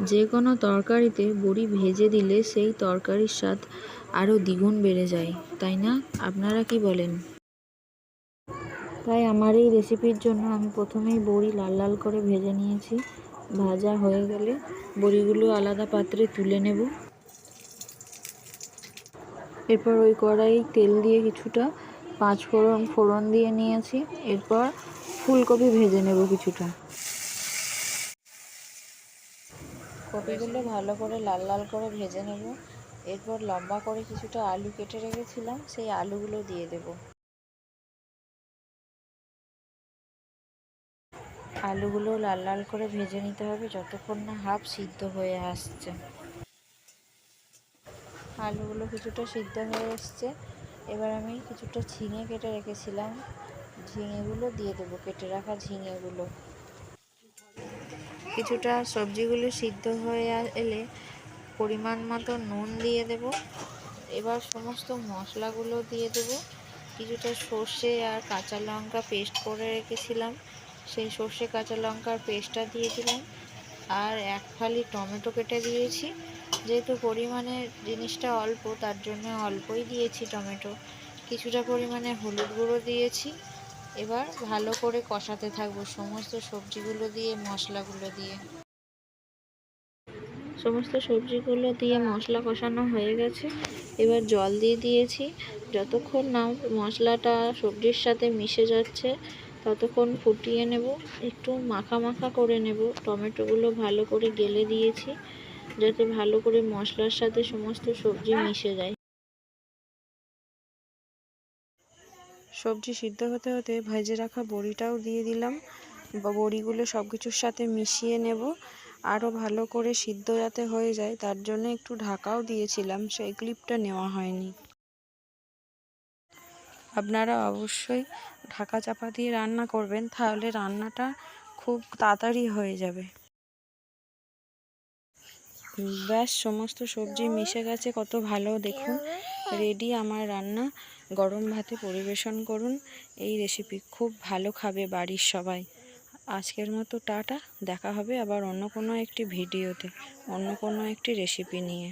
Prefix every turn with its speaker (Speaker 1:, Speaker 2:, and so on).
Speaker 1: যে কোনো তরকারিতে বড়ি ভেজে দিলে সেই তরকারির স্বাদ আরও দ্বিগুণ বেড়ে যায়, তাই না? আপনারা কি বলেন? তাই আমার এই রেসিপির জন্য আমি প্রথমেই বড়ি লাল লাল করে ভেজে নিয়েছি। ভাজা হয়ে গেলে বড়িগুলো আলাদা পাত্রে তুলে নেব। এরপর ওই কড়াই তেল দিয়ে কিছুটা ফোড়ন দিয়ে নিয়েছি। এরপর ফুলকপি ভেজে নেব কিছুটা। কপিগুলো ভালো করে লাল লাল করে ভেজে নেব। এরপর লম্বা করে কিছুটা আলু কেটে রেখেছিলাম, সেই আলুগুলো দিয়ে দেব। আলুগুলো লাল লাল করে ভেজে নিতে হবে যতক্ষণ না হাফ সিদ্ধ হয়ে আসছে। আলুগুলো কিছুটা সিদ্ধ হয়ে এসছে। এবার আমি কিছুটা ঝিঙে কেটে রেখেছিলাম, ঝিঙেগুলো দিয়ে দেবো, কেটে রাখা ঝিঙেগুলো। কিছুটা সবজিগুলো সিদ্ধ হয়ে এলে পরিমাণ মতো নুন দিয়ে দেব। এবার সমস্ত মশলাগুলো দিয়ে দেব। কিছুটা সর্ষে আর কাঁচা লঙ্কা পেস্ট করে রেখেছিলাম, সেই সর্ষে কাঁচা লঙ্কার পেস্টটা দিয়ে দিলাম। আর এক ফালি টমেটো কেটে দিয়েছি। যেহেতু পরিমাণে জিনিসটা অল্প, তার জন্য অল্পই দিয়েছি টমেটো। কিছুটা পরিমাণে হলুদ গুঁড়ো দিয়েছি। এবার ভালো করে কষাতে থাকবো সমস্ত সবজিগুলো দিয়ে, মশলাগুলো দিয়ে। সমস্ত সবজিগুলো দিয়ে মশলা কষানো হয়ে গেছে। এবার জল দিয়ে দিয়েছি। যতক্ষণ না মশলাটা সবজির সাথে মিশে যাচ্ছে ততক্ষণ ফুটিয়ে নেব, একটু মাখা মাখা করে নেব। টমেটোগুলো ভালো করে গেলে দিয়েছি যাতে ভালো করে মশলার সাথে সমস্ত সবজি মিশে যায়। সবজি সিদ্ধ হতে হতে ভেজে রাখা বড়িটাও দিয়ে দিলাম। বড়িগুলো সব কিছুর সাথে মিশিয়ে নেব। আরও ভালো করে সিদ্ধ যাতে হয়ে যায় তার জন্য একটু ঢাকাও দিয়েছিলাম, সেই ক্লিপটা নেওয়া হয়নি। আপনারা অবশ্যই ঢাকা চাপা দিয়ে রান্না করবেন, তাহলে রান্নাটা খুব তাড়াতাড়ি হয়ে যাবে। ব্যাস, সমস্ত সবজি মিশে গেছে কত ভালো, দেখুন রেডি আমার রান্না। গরম ভাতে পরিবেশন করুন এই রেসিপি, খুব ভালো খাবে বাড়ির সবাই। আজকের মতো টাটা, দেখা হবে আবার অন্য কোনো একটি ভিডিওতে, অন্য কোনো একটি রেসিপি নিয়ে।